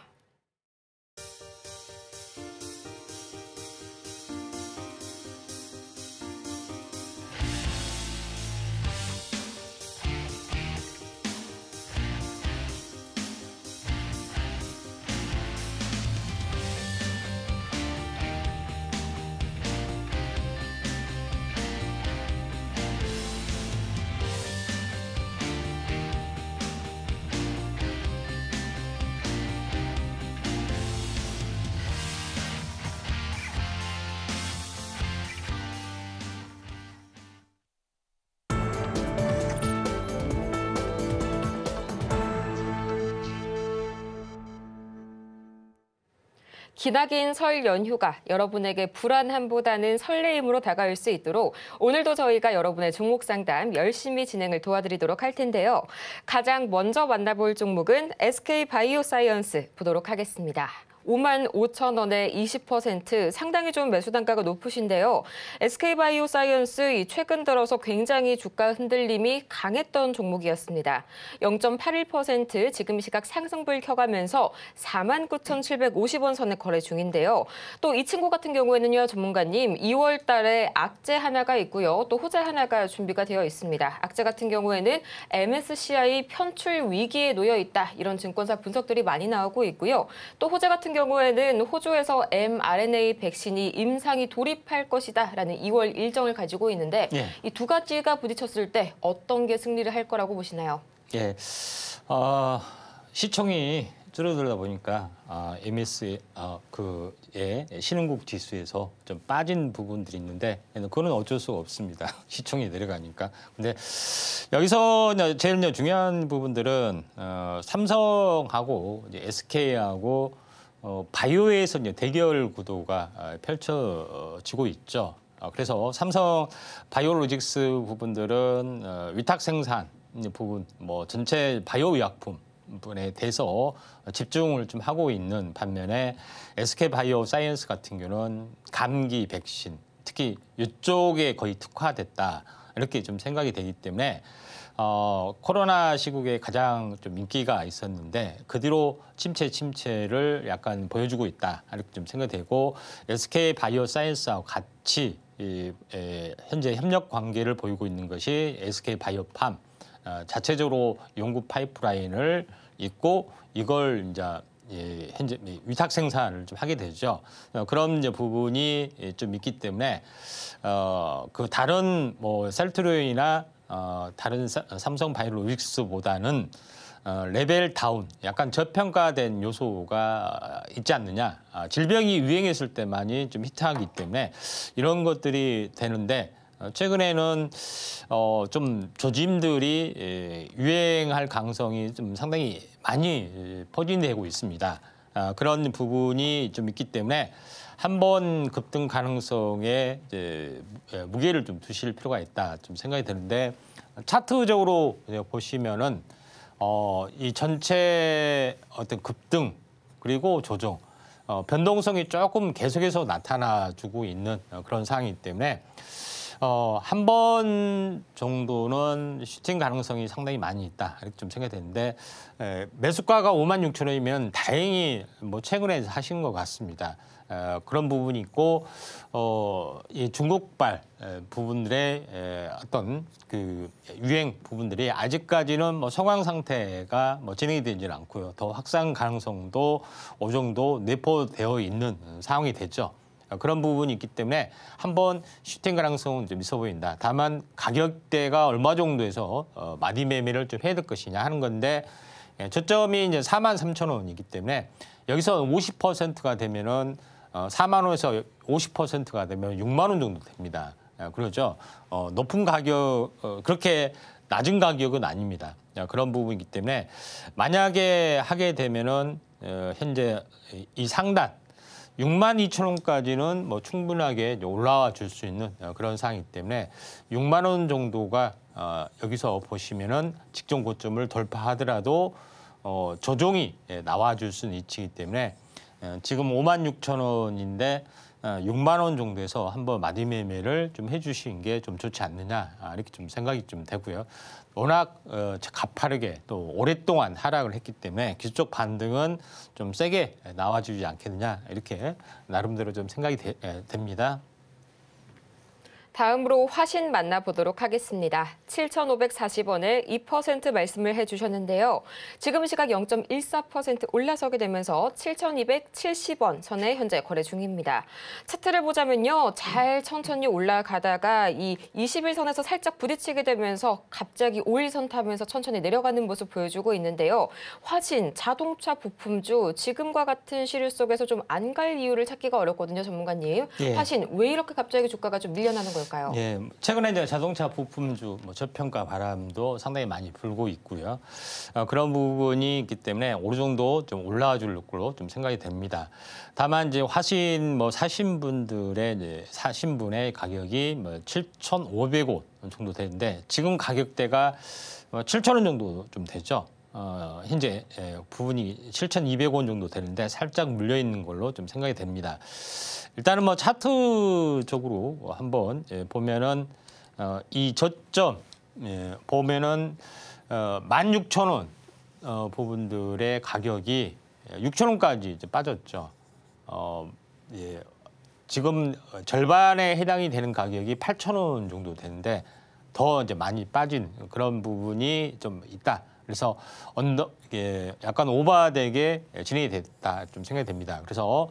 기나긴 설 연휴가 여러분에게 불안함보다는 설레임으로 다가올 수 있도록 오늘도 저희가 여러분의 종목 상담 열심히 진행을 도와드리도록 할 텐데요. 가장 먼저 만나볼 종목은 SK바이오사이언스 보도록 하겠습니다. 55,000원에 20% 상당히 좀 매수 단가가 높으신데요. SK바이오사이언스 최근 들어서 굉장히 주가 흔들림이 강했던 종목이었습니다. 0.81% 지금 시각 상승불 켜가면서 49,750원 선에 거래 중인데요. 또 이 친구 같은 경우에는요, 전문가님 2월 달에 악재 하나가 있고요. 또 호재 하나가 준비가 되어 있습니다. 악재 같은 경우에는 MSCI 편출 위기에 놓여 있다. 이런 증권사 분석들이 많이 나오고 있고요. 또 호재 같은 경우에는 호주에서 mRNA 백신이 임상이 돌입할 것이다라는 2월 일정을 가지고 있는데 이 두 가지가 부딪혔을 때 어떤 게 승리를 할 거라고 보시나요? 예, 시총이 줄어들다 보니까 MS의 신흥국 지수에서 좀 빠진 부분들이 있는데 그거는 어쩔 수가 없습니다. 시총이 내려가니까. 근데 여기서 제일 중요한 부분들은 삼성하고 이제 SK하고 바이오에서 이제 대결 구도가 펼쳐지고 있죠. 그래서 삼성 바이오로직스 부분들은 위탁 생산 부분, 뭐 전체 바이오 의약품 부분에 대해서 집중을 좀 하고 있는 반면에 SK 바이오 사이언스 같은 경우는 감기 백신, 특히 이쪽에 거의 특화됐다 이렇게 좀 생각이 되기 때문에 코로나 시국에 가장 좀 인기가 있었는데 그 뒤로 침체를 약간 보여주고 있다 이렇게 좀 생각되고 SK 바이오 사이언스하고 같이 현재 협력 관계를 보이고 있는 것이 SK 바이오팜. 자체적으로 연구 파이프라인을 있고 이걸 이제 현재 위탁 생산을 좀 하게 되죠. 그런 이제 부분이 좀 있기 때문에 그 다른 뭐 셀트리온이나 다른 삼성 바이오로직스보다는 레벨 다운, 약간 저평가된 요소가 있지 않느냐. 질병이 유행했을 때만이 좀 히트하기 때문에 이런 것들이 되는데 최근에는 좀 조짐들이 유행할 가능성이 좀 상당히 많이 포진되고 있습니다. 그런 부분이 좀 있기 때문에 한번 급등 가능성에 이제 무게를 좀 두실 필요가 있다 좀 생각이 드는데 차트적으로 보시면은 이 전체 어떤 급등 그리고 조정 변동성이 조금 계속해서 나타나주고 있는 그런 상황이기 때문에 한 번 정도는 슈팅 가능성이 상당히 많이 있다 이렇게 좀 생각이 되는데 매수가가 56,000원이면 다행히 뭐 최근에 하신 것 같습니다. 그런 부분이 있고 이 중국발 부분들의 어떤 그 유행 부분들이 아직까지는 뭐 성황 상태가 뭐 진행이 되지는 않고요. 더 확산 가능성도 어느 정도 내포되어 있는 상황이 됐죠. 그런 부분이 있기 때문에 한번 슈팅 가능성은 좀 있어 보인다. 다만 가격대가 얼마 정도에서 마디 매매를 좀 해야 될 것이냐 하는 건데 저점이 이제 43,000원이기 때문에 여기서 50%가 되면은 4만 원에서 50%가 되면 6만 원 정도 됩니다. 그러죠. 높은 가격 그렇게 낮은 가격은 아닙니다. 그런 부분이기 때문에 만약에 하게 되면은 현재 이 상단 62,000원까지는 뭐 충분하게 올라와 줄 수 있는 그런 상황이기 때문에 6만 원 정도가 여기서 보시면은 직전 고점을 돌파하더라도 조정이 나와 줄 수 있는 위치이기 때문에 지금 56,000원인데 6만 원 정도에서 한번 마디 매매를 좀 해주시는 게 좀 좋지 않느냐 이렇게 좀 생각이 좀 되고요. 워낙 가파르게 또 오랫동안 하락을 했기 때문에 기술적 반등은 좀 세게 나와주지 않겠느냐 이렇게 나름대로 좀 생각이 됩니다. 다음으로 화신 만나보도록 하겠습니다. 7,540원에 2% 말씀을 해주셨는데요. 지금 시각 0.14% 올라서게 되면서 7,270원 선에 현재 거래 중입니다. 차트를 보자면요. 잘 천천히 올라가다가 이 21선에서 살짝 부딪히게 되면서 갑자기 5일선 타면서 천천히 내려가는 모습 보여주고 있는데요. 화신, 자동차 부품주, 지금과 같은 시류 속에서 좀 안 갈 이유를 찾기가 어렵거든요, 전문가님. 예. 화신, 왜 이렇게 갑자기 주가가 좀 밀려나는 걸까요? 예, 최근에 이제 자동차 부품주 저평가 바람도 상당히 많이 불고 있고요. 그런 부분이 있기 때문에 어느 정도 좀 올라와 줄 걸로 좀 생각이 됩니다. 다만 이제 화신 뭐 사신 분들의 이제 사신 분의 가격이 뭐 7,500원 정도 되는데 지금 가격대가 7,000원 정도 좀 되죠. 현재 부분이 7,200원 정도 되는데 살짝 물려 있는 걸로 좀 생각이 됩니다. 일단은 뭐 차트적으로 한번 보면은 이 저점 보면은 16,000원 부분들의 가격이 6,000원까지 이제 빠졌죠. 지금 절반에 해당이 되는 가격이 8,000원 정도 되는데 더 이제 많이 빠진 그런 부분이 좀 있다. 그래서 약간 오버되게 진행이 됐다 좀 생각이 됩니다. 그래서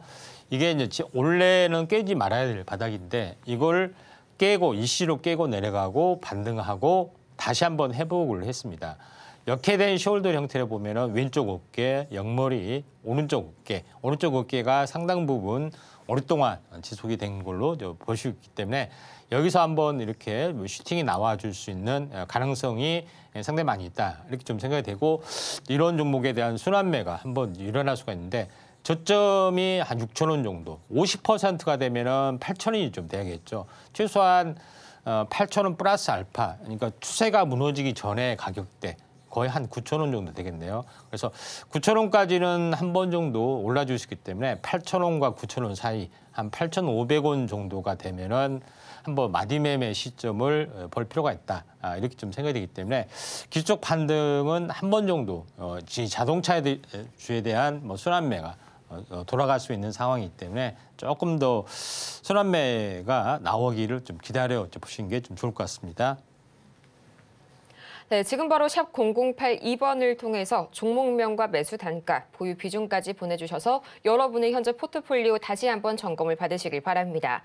이게 이제 원래는 깨지 말아야 될 바닥인데 이걸 깨고 이씨로 깨고 내려가고 반등하고 다시 한번 회복을 했습니다. 역회된 숄더 형태를 보면은 왼쪽 어깨, 옆머리, 오른쪽 어깨가 상당 부분 오랫동안 지속이 된 걸로 볼 수 있기 때문에 여기서 한번 이렇게 슈팅이 나와 줄 수 있는 가능성이 상당히 많이 있다. 이렇게 좀 생각이 되고 이런 종목에 대한 순환매가 한번 일어날 수가 있는데 저점이 한 6,000원 정도, 50%가 되면은 8,000원이 좀 돼야겠죠. 최소한 8,000원 플러스 알파, 그러니까 추세가 무너지기 전에 가격대 거의 한 9,000원 정도 되겠네요. 그래서 9,000원까지는 한 번 정도 올라줄 수 있기 때문에 8,000원과 9,000원 사이 한 8,500원 정도가 되면은 한번 마디매매 시점을 볼 필요가 있다. 이렇게 좀 생각이 되기 때문에 기술적 반등은 한 번 정도 자동차 주에 대한 뭐 순환매가 돌아갈 수 있는 상황이기 때문에 조금 더 순환매가 나오기를 좀 기다려 보시는 게 좀 좋을 것 같습니다. 네, 지금 바로 샵 0082번을 통해서 종목명과 매수 단가, 보유 비중까지 보내주셔서 여러분의 현재 포트폴리오 다시 한번 점검을 받으시길 바랍니다.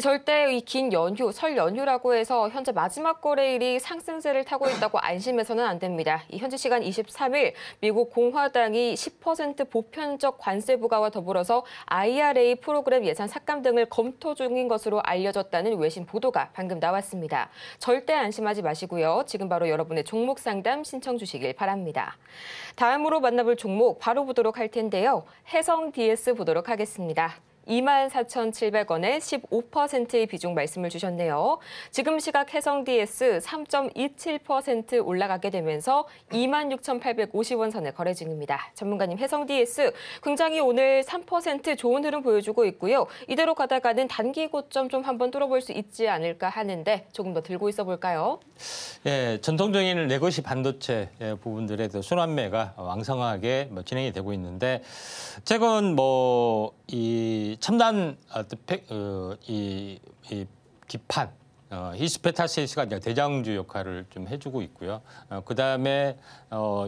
절대 이 긴 연휴, 설 연휴라고 해서 현재 마지막 거래일이 상승세를 타고 있다고 안심해서는 안 됩니다. 현지 시간 23일 미국 공화당이 10% 보편적 관세 부과와 더불어서 IRA 프로그램 예산 삭감 등을 검토 중인 것으로 알려졌다는 외신 보도가 방금 나왔습니다. 절대 안심하지 마시고요. 지금 바로 여러분의 종목 상담 신청 주시길 바랍니다. 다음으로 만나볼 종목 바로 보도록 할 텐데요. 해성 DS 보도록 하겠습니다. 24,700원에 15%의 비중 말씀을 주셨네요. 지금 시각 해성 DS 3.27% 올라가게 되면서 26,850원 선에 거래 중입니다. 전문가님, 해성 DS 굉장히 오늘 3% 좋은 흐름 보여주고 있고요. 이대로 가다가는 단기 고점 좀 한번 뚫어볼 수 있지 않을까 하는데 조금 더 들고 있어 볼까요? 예, 전통적인 레거시 반도체 부분들에도 순환매가 왕성하게 진행이 되고 있는데, 최근 이 첨단 이 기판 히스페타시스가 대장주 역할을 좀 해주고 있고요. 그다음에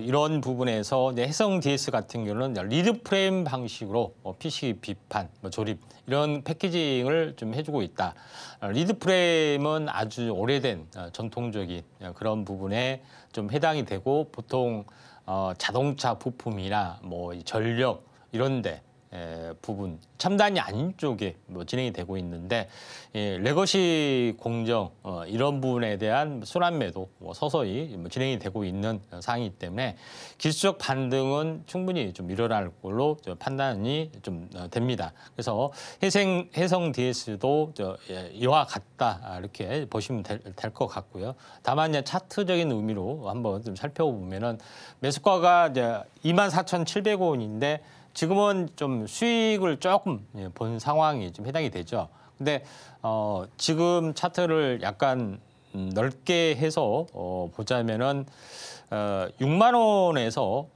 이런 부분에서 해성 DS 같은 경우는 리드 프레임 방식으로 PC 비판, 조립 이런 패키징을 좀 해주고 있다. 리드 프레임은 아주 오래된 전통적인 그런 부분에 좀 해당이 되고, 보통 자동차 부품이나 전력 이런데 부분, 첨단이 아닌 쪽에 진행이 되고 있는데, 레거시 공정 이런 부분에 대한 순환매도 서서히 진행이 되고 있는 상황이기 때문에 기술적 반등은 충분히 좀 일어날 걸로 판단이 좀 됩니다. 그래서 해성 DS도 이와 같다 이렇게 보시면 될 것 같고요. 다만 차트적인 의미로 한번 좀 살펴보면은 매수가가 이제 24,700원인데 지금은 좀 수익을 조금 본 상황이 좀 해당이 되죠. 근데 지금 차트를 약간 넓게 해서 보자면은 6만 원에서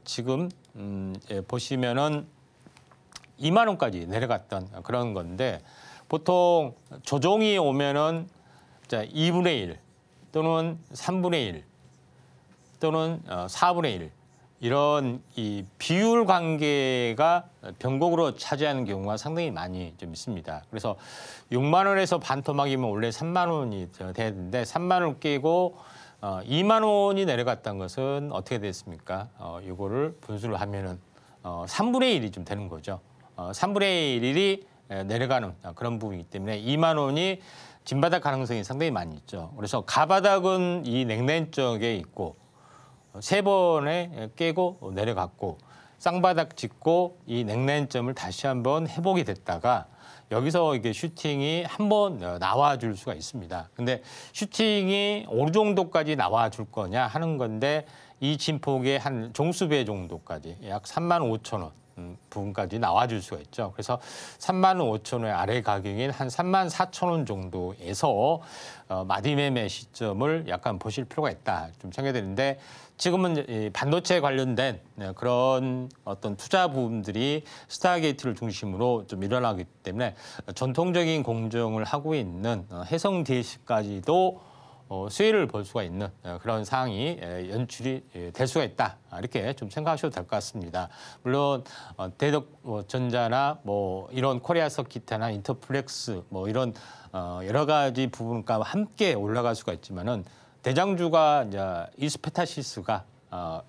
지금 보시면은 2만 원까지 내려갔던 그런 건데, 보통 조정이 오면은 2분의 1 또는 3분의 1 또는 4분의 1 이런 이 비율 관계가 변곡으로 차지하는 경우가 상당히 많이 좀 있습니다. 그래서 6만 원에서 반토막이면 원래 3만 원이 돼야 되는데 3만 원 깨고 2만 원이 내려갔다는 것은 어떻게 됐습니까? 이거를 분수를 하면은 3분의 1이 좀 되는 거죠. 3분의 1이 내려가는 그런 부분이기 때문에 2만 원이 진바닥 가능성이 상당히 많이 있죠. 그래서 가바닥은 이 냉랭 쪽에 있고, 3번에 깨고 내려갔고, 쌍바닥 짚고 이 냉랭점을 다시 한번 회복이 됐다가 여기서 이게 슈팅이 한번 나와줄 수가 있습니다. 근데 슈팅이 어느 정도까지 나와줄 거냐 하는 건데, 이 진폭의 한 종수배 정도까지 약 35,000원 부분까지 나와줄 수가 있죠. 그래서 35,000원의 아래 가격인 한 34,000원 정도에서 마디매매 시점을 약간 보실 필요가 있다 좀 생각되는데, 지금은 이 반도체 관련된 그런 어떤 투자 부분들이 스타게이트를 중심으로 좀 일어나기 때문에 전통적인 공정을 하고 있는 해성 DS까지도 수혜를 볼 수가 있는 그런 상황이 연출이 될 수가 있다, 이렇게 좀 생각하셔도 될 것 같습니다. 물론 대덕전자나 이런 코리아서킷이나 인터플렉스 이런 여러 가지 부분과 함께 올라갈 수가 있지만은, 대장주가 이제 이스페타시스가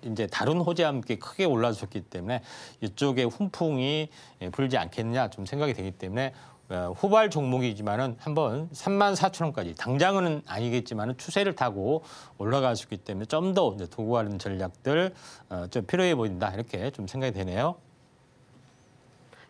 이제 다른 호재와 함께 크게 올라섰기 때문에 이쪽에 훈풍이 불지 않겠느냐 좀 생각이 되기 때문에, 후발 종목이지만은 한번 34,000원까지, 당장은 아니겠지만은 추세를 타고 올라갈 수 있기 때문에 좀 더 두고 가는 전략들 좀 필요해 보인다, 이렇게 좀 생각이 되네요.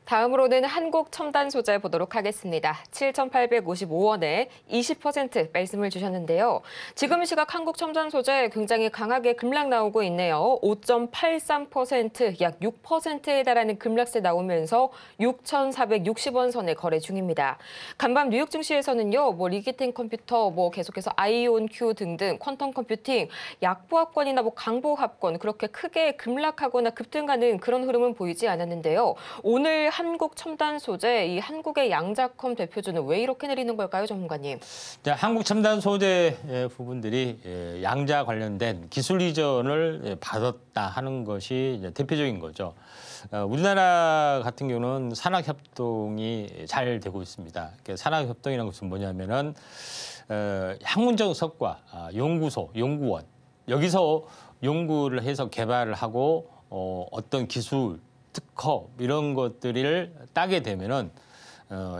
다음으로는 한국 첨단 소재 보도록 하겠습니다. 7,855원에 20% 말씀을 주셨는데요. 지금 시각 한국 첨단 소재 굉장히 강하게 급락 나오고 있네요. 5.83%, 약 6%에 달하는 급락세 나오면서 6,460원 선에 거래 중입니다. 간밤 뉴욕 증시에서는요, 리기텐 컴퓨터, 계속해서 아이온 큐 등등 퀀텀 컴퓨팅, 약보합권이나 강보합권 그렇게 크게 급락하거나 급등하는 그런 흐름은 보이지 않았는데요. 오늘 한국 첨단 소재, 이 한국의 양자컴 대표주는 왜 이렇게 내리는 걸까요, 전문가님? 한국 첨단 소재 부분들이 양자 관련된 기술 이전을 받았다 하는 것이 이제 대표적인 거죠. 우리나라 같은 경우는 산학협동이 잘 되고 있습니다. 산학협동이라는 것은 뭐냐면은 학문적 성과, 연구소, 연구원 여기서 연구를 해서 개발을 하고 어떤 기술, 특허 이런 것들을 따게 되면은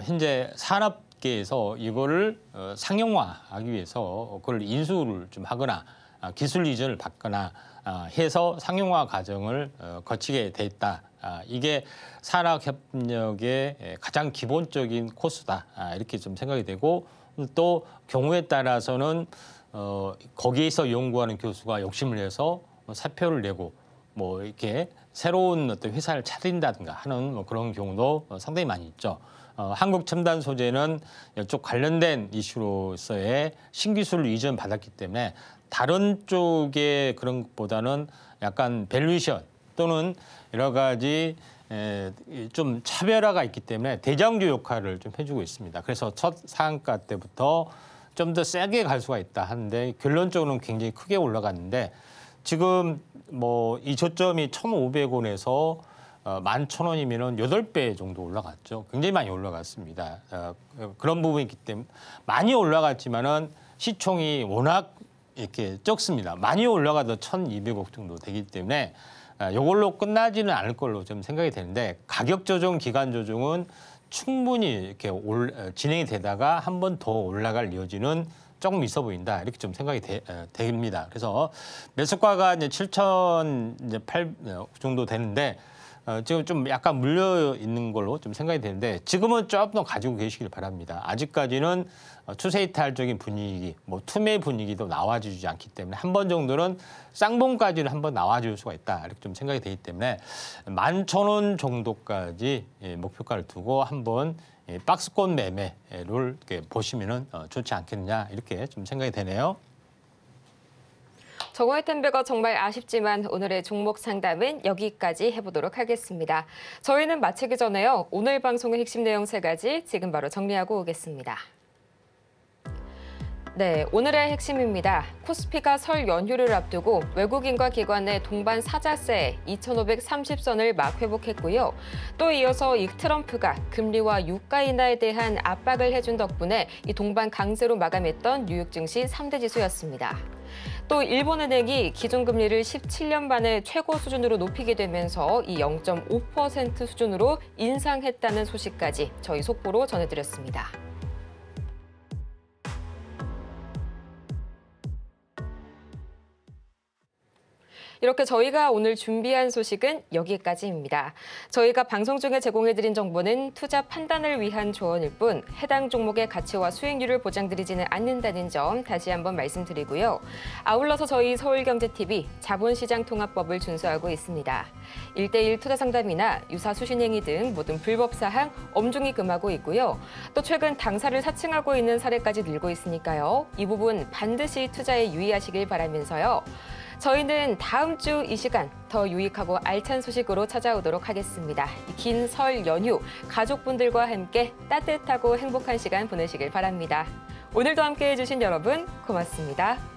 현재 산업계에서 이거를 상용화하기 위해서 그걸 인수를 좀 하거나 기술 이전을 받거나 해서 상용화 과정을 거치게 돼 있다. 이게 산학협력의 가장 기본적인 코스다. 이렇게 좀 생각이 되고 또 경우에 따라서는 거기에서 연구하는 교수가 욕심을 내서 사표를 내고 뭐 이렇게 새로운 어떤 회사를 차린다든가 하는 뭐 그런 경우도 상당히 많이 있죠. 한국 첨단 소재는 이쪽 관련된 이슈로서의 신기술을 이전 받았기 때문에 다른 쪽의 그런 것보다는 약간 밸류에이션 또는 여러 가지 좀 차별화가 있기 때문에 대장주 역할을 좀 해주고 있습니다. 그래서 첫 상한가 때부터 좀 더 세게 갈 수가 있다 하는데 결론적으로는 굉장히 크게 올라갔는데 지금 뭐 이 저점이 1,500원에서 11,000원이면은 8배 정도 올라갔죠. 굉장히 많이 올라갔습니다. 그런 부분이 있기 때문에 많이 올라갔지만은 시총이 워낙 이렇게 적습니다. 많이 올라가도 1,200억 정도 되기 때문에 이걸로 끝나지는 않을 걸로 좀 생각이 되는데 가격 조정, 기간 조정은 충분히 이렇게 진행이 되다가 한 번 더 올라갈 여지는 조금 있어 보인다 이렇게 좀 생각이 됩니다. 그래서 매수가가 이제 7,008 정도 되는데 지금 좀 약간 물려 있는 걸로 좀 생각이 되는데 지금은 조금 더 가지고 계시길 바랍니다. 아직까지는 추세 이탈적인 분위기, 뭐 투매 분위기도 나와주지 않기 때문에 한 번 정도는 쌍봉까지는 한번 나와줄 수가 있다 이렇게 좀 생각이 되기 때문에 11,000원 정도까지 목표가를 두고 한번 박스권 매매를 이렇게 보시면은 좋지 않겠느냐 이렇게 좀 생각이 되네요. 정오의 텐베거 정말 아쉽지만 오늘의 종목 상담은 여기까지 해보도록 하겠습니다. 저희는 마치기 전에요. 오늘 방송의 핵심 내용 3가지 지금 바로 정리하고 오겠습니다. 네, 오늘의 핵심입니다. 코스피가 설 연휴를 앞두고 외국인과 기관의 동반 사자세 2,530선을 막 회복했고요. 또 이어서 이 트럼프가 금리와 유가 인하에 대한 압박을 해준 덕분에 이 동반 강세로 마감했던 뉴욕 증시 3대 지수였습니다. 또 일본은행이 기준금리를 17년 만에 최고 수준으로 높이게 되면서 이 0.5% 수준으로 인상했다는 소식까지 저희 속보로 전해드렸습니다. 이렇게 저희가 오늘 준비한 소식은 여기까지입니다. 저희가 방송 중에 제공해드린 정보는 투자 판단을 위한 조언일 뿐 해당 종목의 가치와 수익률을 보장드리지는 않는다는 점 다시 한번 말씀드리고요. 아울러서 저희 서울경제TV 자본시장통합법을 준수하고 있습니다. 1:1 투자 상담이나 유사 수신행위 등 모든 불법 사항 엄중히 금하고 있고요. 또 최근 당사를 사칭하고 있는 사례까지 늘고 있으니까요. 이 부분 반드시 투자에 유의하시길 바라면서요. 저희는 다음 주 이 시간 더 유익하고 알찬 소식으로 찾아오도록 하겠습니다. 긴 설 연휴 가족분들과 함께 따뜻하고 행복한 시간 보내시길 바랍니다. 오늘도 함께해 주신 여러분 고맙습니다.